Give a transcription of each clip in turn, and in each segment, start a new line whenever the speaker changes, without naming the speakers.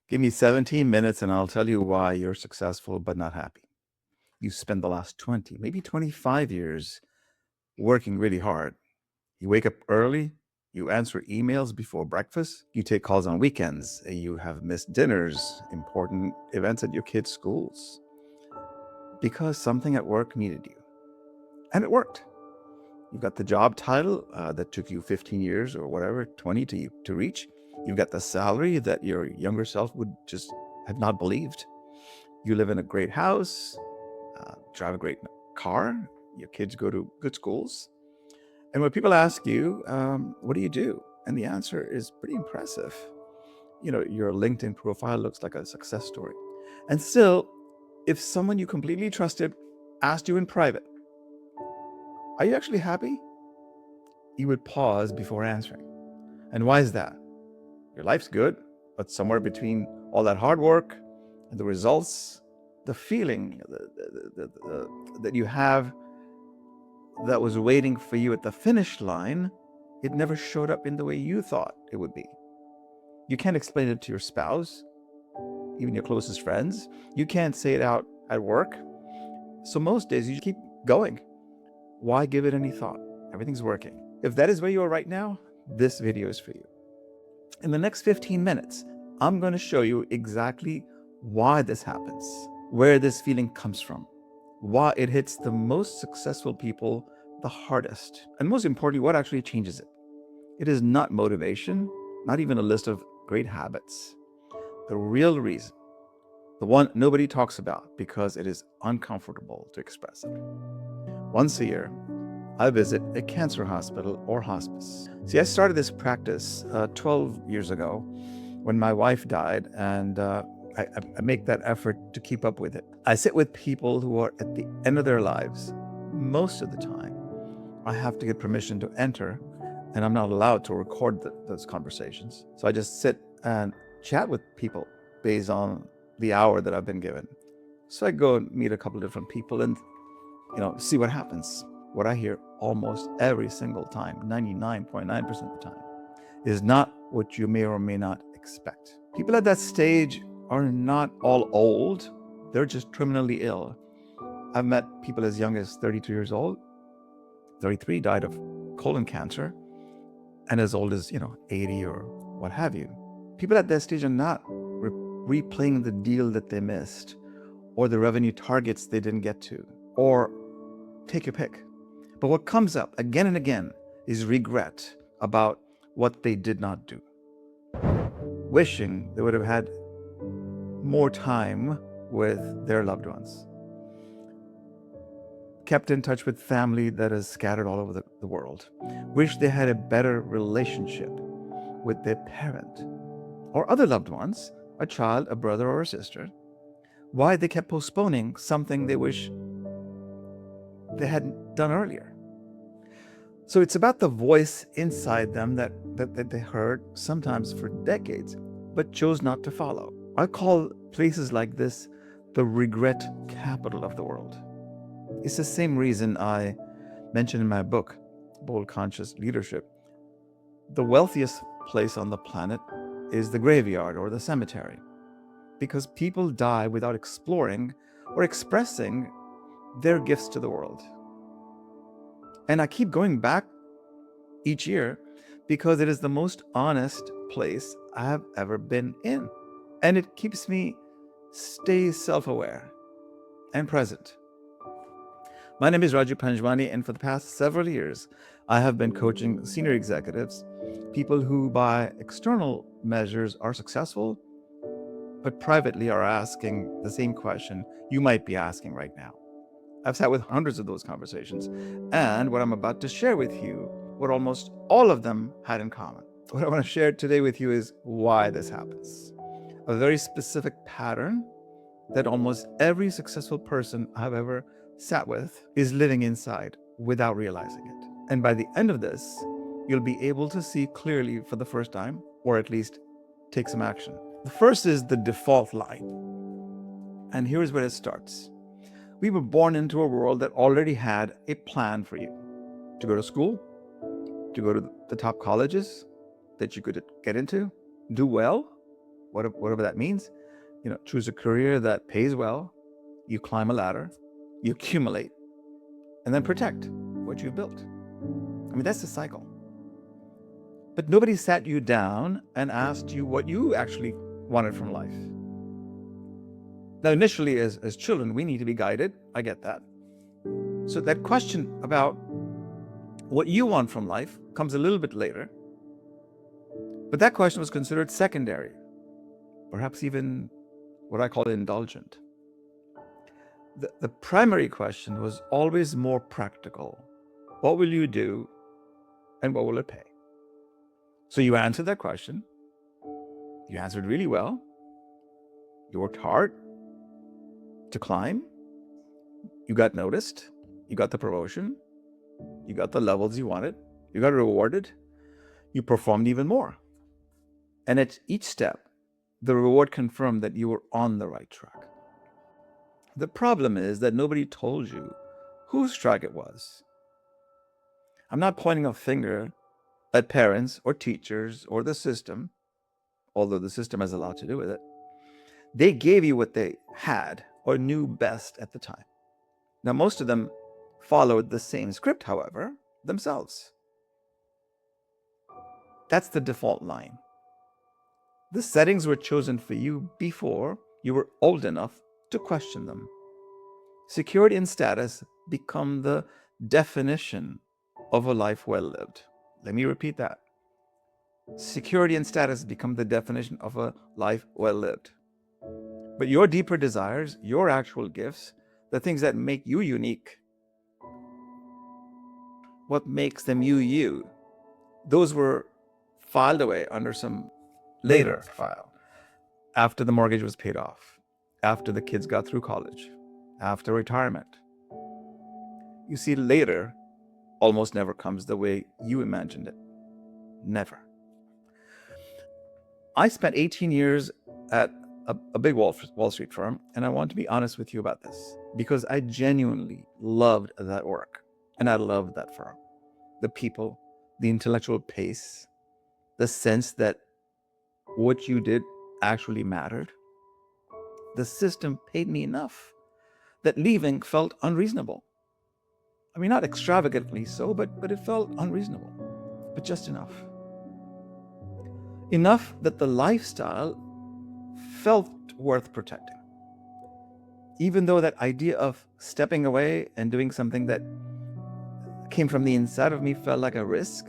Give me 17 minutes and I'll tell you why you're successful but not happy. You spend the last 20, maybe 25 years working really hard. You wake up early, you answer emails before breakfast, you take calls on weekends, you have missed dinners, important events at your kids' schools because something at work needed you. And it worked. You've got the job title that took you 15 years or whatever, 20 to reach. You've got the salary that your younger self would just have not believed. You live in a great house, drive a great car, your kids go to good schools. And when people ask you, what do you do? And the answer is pretty impressive. You know, your LinkedIn profile looks like a success story. And still, if someone you completely trusted asked you in private, are you actually happy? You would pause before answering. And why is that? Your life's good, but somewhere between all that hard work and the results, the feeling that you have that was waiting for you at the finish line, it never showed up in the way you thought it would be. You can't explain it to your spouse, even your closest friends. You can't say it out at work. So most days you just keep going. Why give it any thought? Everything's working. If that is where you are right now, this video is for you. In the next 15 minutes, I'm going to show you exactly why this happens, where this feeling comes from, why it hits the most successful people the hardest, and most importantly, what actually changes it. It is not motivation, not even a list of great habits. The real reason, the one nobody talks about because it is uncomfortable to express it. Once a year, I visit a cancer hospital or hospice. See, I started this practice 12 years ago when my wife died, and I make that effort to keep up with it. I sit with people who are at the end of their lives. Most of the time, I have to get permission to enter, and I'm not allowed to record those conversations. So I just sit and chat with people based on the hour that I've been given. So I go and meet a couple of different people and, see what happens. What I hear almost every single time, 99.9% of the time, is not what you may or may not expect. People at that stage are not all old, they're just terminally ill. I've met people as young as 32 years old, 33 died of colon cancer, and as old as, 80 or what have you. People at that stage are not replaying the deal that they missed, or the revenue targets they didn't get to, or take your pick. But what comes up again and again is regret about what they did not do. Wishing they would have had more time with their loved ones. Kept in touch with family that is scattered all over the world. Wish they had a better relationship with their parent or other loved ones, a child, a brother, or a sister. Why they kept postponing something they wish they hadn't done earlier. So it's about the voice inside them that they heard sometimes for decades, but chose not to follow. I call places like this the regret capital of the world. It's the same reason I mentioned in my book, Bold Conscious Leadership. The wealthiest place on the planet is the graveyard or the cemetery, because people die without exploring or expressing their gifts to the world. And I keep going back each year because it is the most honest place I have ever been in. And it keeps me stay self-aware and present. My name is Raju Panjwani, and for the past several years, I have been coaching senior executives, people who by external measures are successful, but privately are asking the same question you might be asking right now. I've sat with hundreds of those conversations, and what I'm about to share with you, what almost all of them had in common. What I want to share today with you is why this happens. A very specific pattern that almost every successful person I've ever sat with is living inside without realizing it. And by the end of this, you'll be able to see clearly for the first time, or at least take some action. The first is the default line. And here's where it starts. We were born into a world that already had a plan for you. To go to school, to go to the top colleges that you could get into, do well, whatever that means. Choose a career that pays well, you climb a ladder, you accumulate, and then protect what you've built. I mean, that's the cycle. But nobody sat you down and asked you what you actually wanted from life. Now, initially, as children, we need to be guided. I get that. So that question about what you want from life comes a little bit later. But that question was considered secondary, perhaps even what I call indulgent. The primary question was always more practical. What will you do and what will it pay? So you answered that question. You answered really well. You worked hard to climb. You got noticed. You got the promotion. You got the levels you wanted. You got rewarded. You performed even more. And at each step, the reward confirmed that you were on the right track. The problem is that nobody told you whose track it was. I'm not pointing a finger at parents or teachers or the system, although the system has a lot to do with it. They gave you what they had or knew best at the time. Now, most of them followed the same script, however, themselves. That's the default line. The settings were chosen for you before you were old enough to question them. Security and status become the definition of a life well lived. Let me repeat that. Security and status become the definition of a life well lived. But your deeper desires, your actual gifts, the things that make you unique, what makes them you, those were filed away under some later file, after the mortgage was paid off, after the kids got through college, after retirement. You see, later almost never comes the way you imagined it. Never. I spent 18 years at a big Wall Street firm, and I want to be honest with you about this because I genuinely loved that work, and I loved that firm. The people, the intellectual pace, the sense that what you did actually mattered. The system paid me enough that leaving felt unreasonable. I mean, not extravagantly so, but it felt unreasonable, but just enough. Enough that the lifestyle felt worth protecting. Even though that idea of stepping away and doing something that came from the inside of me felt like a risk,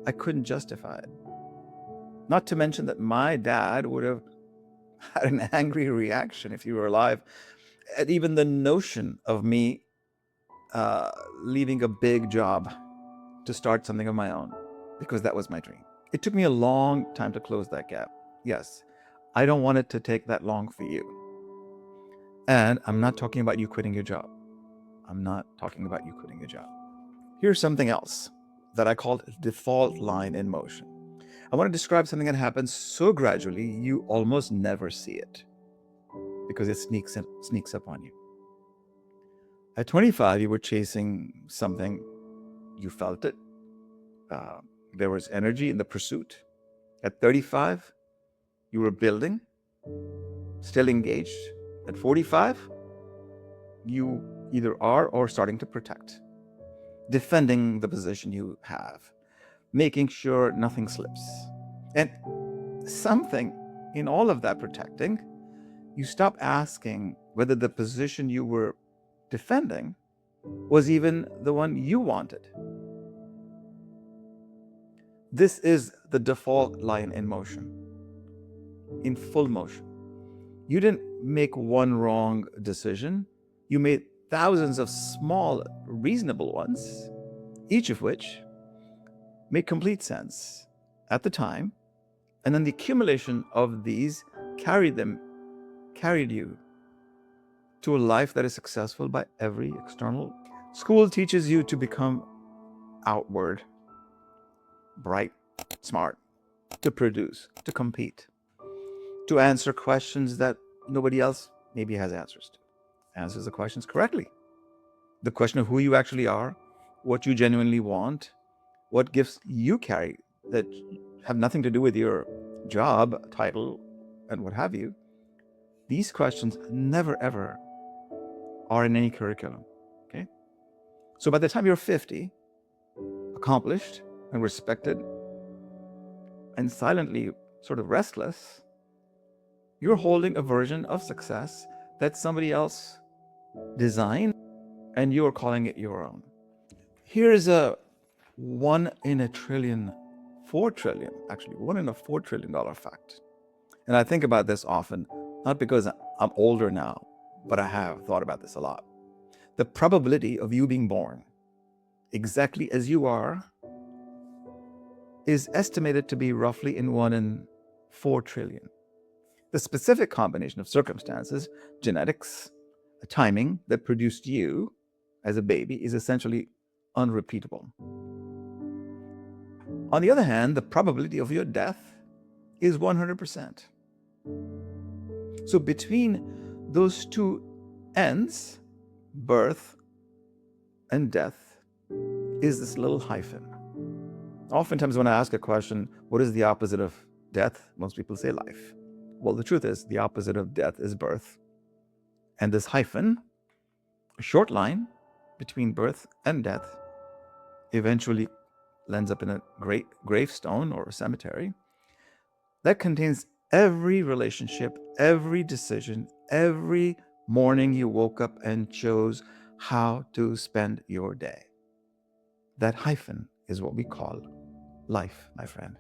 I couldn't justify it. Not to mention that my dad would have had an angry reaction if he were alive at even the notion of me leaving a big job to start something of my own, because that was my dream. It took me a long time to close that gap. Yes, I don't want it to take that long for you. And I'm not talking about you quitting your job. Here's something else that I called default line in motion. I want to describe something that happens so gradually you almost never see it because it sneaks up on you. At 25, you were chasing something. You felt it. There was energy in the pursuit. At 35, you were building, still engaged. At 45, you either are or starting to protect, defending the position you have, making sure nothing slips. And something in all of that protecting, you stop asking whether the position you were defending was even the one you wanted. This is the default line in motion, in full motion. You didn't make one wrong decision. You made thousands of small, reasonable ones, each of which made complete sense at the time. And then the accumulation of these carried you to a life that is successful by every external. School teaches you to become outward, bright, smart, to produce, to compete, to answer questions that nobody else maybe has answers to. Answers the questions correctly. The question of who you actually are, what you genuinely want, what gifts you carry that have nothing to do with your job title and what have you, these questions never ever are in any curriculum. Okay? So by the time you're 50, accomplished and respected and silently sort of restless, you're holding a version of success that somebody else designed and you're calling it your own. Here's a 1 in a trillion, 4 trillion, actually 1 in a $4 trillion fact. And I think about this often, not because I'm older now, but I have thought about this a lot. The probability of you being born exactly as you are is estimated to be roughly in 1 in 4 trillion. The specific combination of circumstances, genetics, timing that produced you as a baby is essentially unrepeatable. On the other hand, the probability of your death is 100%. So between those two ends, birth and death, is this little hyphen. Oftentimes when I ask a question, what is the opposite of death? Most people say life. Well, the truth is the opposite of death is birth. And this hyphen, a short line between birth and death, eventually ends up in a great gravestone or a cemetery that contains every relationship, every decision, every morning you woke up and chose how to spend your day. That hyphen is what we call life, my friend.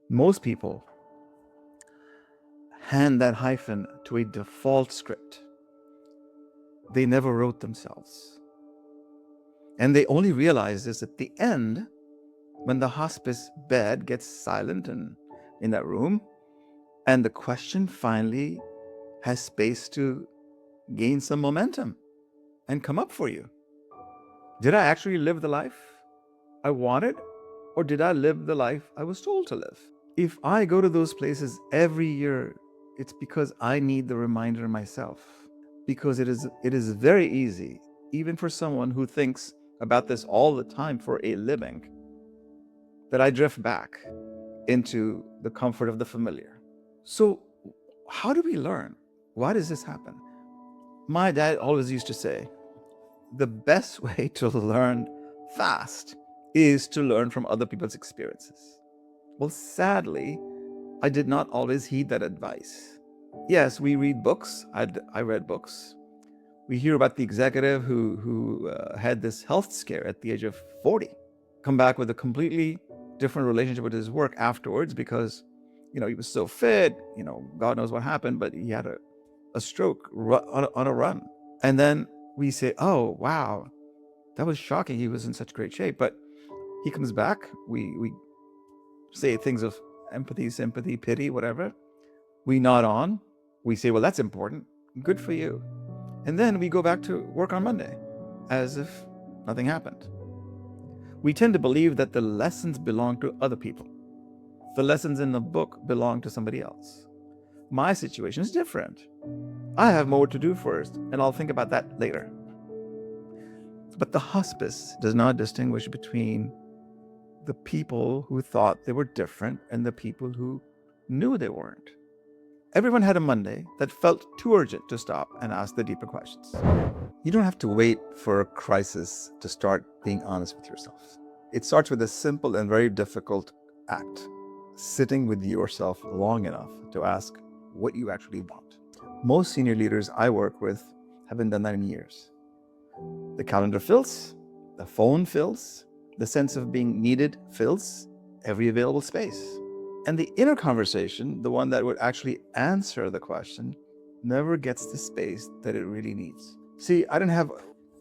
Most people hand that hyphen to a default script they never wrote themselves. And they only realize this at the end when the hospice bed gets silent and in that room, and the question finally has space to gain some momentum and come up for you. Did I actually live the life I wanted, or did I live the life I was told to live? If I go to those places every year, it's because I need the reminder myself. Because it is very easy, even for someone who thinks about this all the time for a living, that I drift back into the comfort of the familiar. So how do we learn? Why does this happen? My dad always used to say, the best way to learn fast is to learn from other people's experiences. Well, sadly, I did not always heed that advice. Yes, we read books. I read books. We hear about the executive who had this health scare at the age of 40, come back with a completely different relationship with his work afterwards because, he was so fit, God knows what happened, but he had a stroke on a run. And then we say, oh, wow, that was shocking. He was in such great shape. But he comes back. We say things of empathy, sympathy, pity, whatever. We nod on. We say, well, that's important. Good for you. And then we go back to work on Monday as if nothing happened. We tend to believe that the lessons belong to other people. The lessons in the book belong to somebody else. My situation is different. I have more to do first, and I'll think about that later. But the hospice does not distinguish between the people who thought they were different and the people who knew they weren't. Everyone had a Monday that felt too urgent to stop and ask the deeper questions. You don't have to wait for a crisis to start being honest with yourself. It starts with a simple and very difficult act, sitting with yourself long enough to ask what you actually want. Most senior leaders I work with haven't done that in years. The calendar fills, the phone fills, the sense of being needed fills every available space. And the inner conversation, the one that would actually answer the question, never gets the space that it really needs. See, I didn't have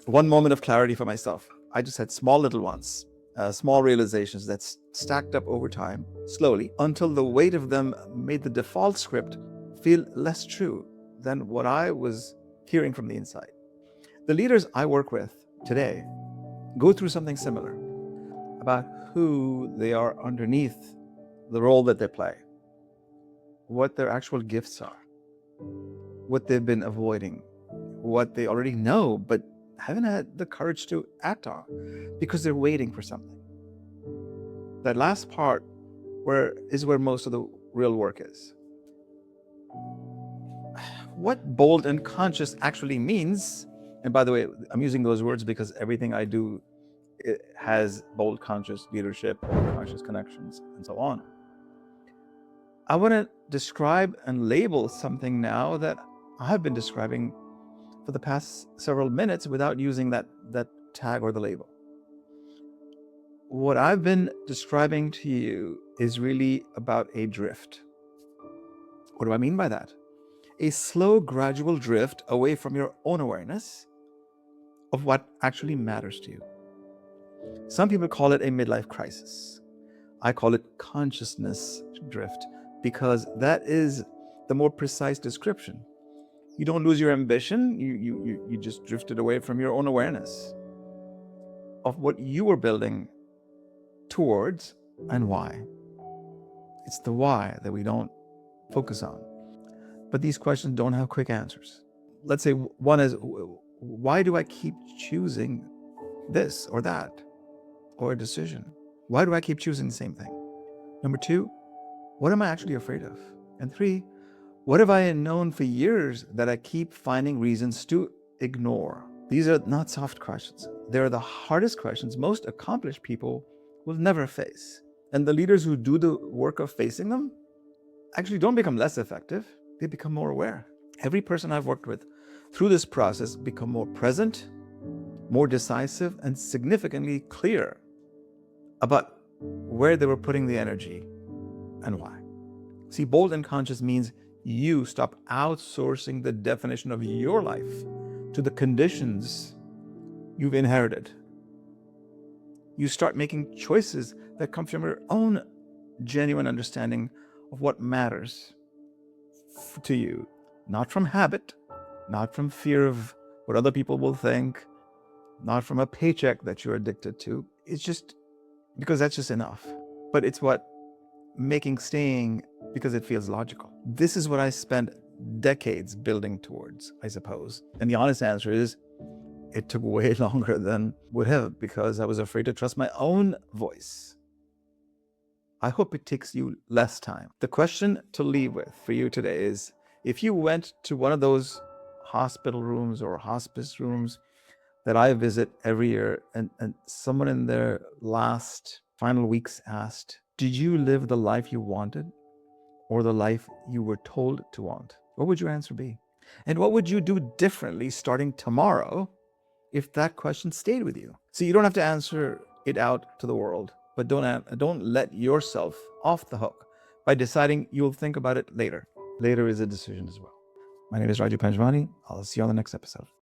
one moment of clarity for myself. I just had small little ones, small realizations that stacked up over time, slowly, until the weight of them made the default script feel less true than what I was hearing from the inside. The leaders I work with today go through something similar about who they are underneath the role that they play, what their actual gifts are, what they've been avoiding, what they already know but haven't had the courage to act on because they're waiting for something. That last part is where most of the real work is. what bold and conscious actually means, and by the way, I'm using those words because everything I do, it has bold conscious leadership, bold conscious connections, and so on. I want to describe and label something now that I've been describing for the past several minutes without using that tag or the label. What I've been describing to you is really about a drift. What do I mean by that? A slow, gradual drift away from your own awareness of what actually matters to you. Some people call it a midlife crisis. I call it consciousness drift because that is the more precise description. You don't lose your ambition, you just drifted away from your own awareness of what you were building towards and why. It's the why that we don't focus on. But these questions don't have quick answers. Let's say one is, why do I keep choosing this or that or a decision? Why do I keep choosing the same thing? Number two, what am I actually afraid of? And three, what have I known for years that I keep finding reasons to ignore? These are not soft questions. They're the hardest questions most accomplished people will never face. And the leaders who do the work of facing them actually don't become less effective. They become more aware. Every person I've worked with through this process become more present, more decisive, and significantly clear about where they were putting the energy and why. See, bold and conscious means you stop outsourcing the definition of your life to the conditions you've inherited. You start making choices that come from your own genuine understanding of what matters to you, not from habit, not from fear of what other people will think, not from a paycheck that you're addicted to. It's just because that's just enough. But it's what making staying because it feels logical. This is what I spent decades building towards, I suppose. And the honest answer is, it took way longer than would have because I was afraid to trust my own voice. I hope it takes you less time. The question to leave with for you today is, if you went to one of those hospital rooms or hospice rooms that I visit every year and someone in their last final weeks asked, did you live the life you wanted or the life you were told to want? What would your answer be? And what would you do differently starting tomorrow if that question stayed with you? So you don't have to answer it out to the world, but don't let yourself off the hook by deciding you'll think about it later. Later is a decision as well. My name is Raju Panjwani. I'll see you on the next episode.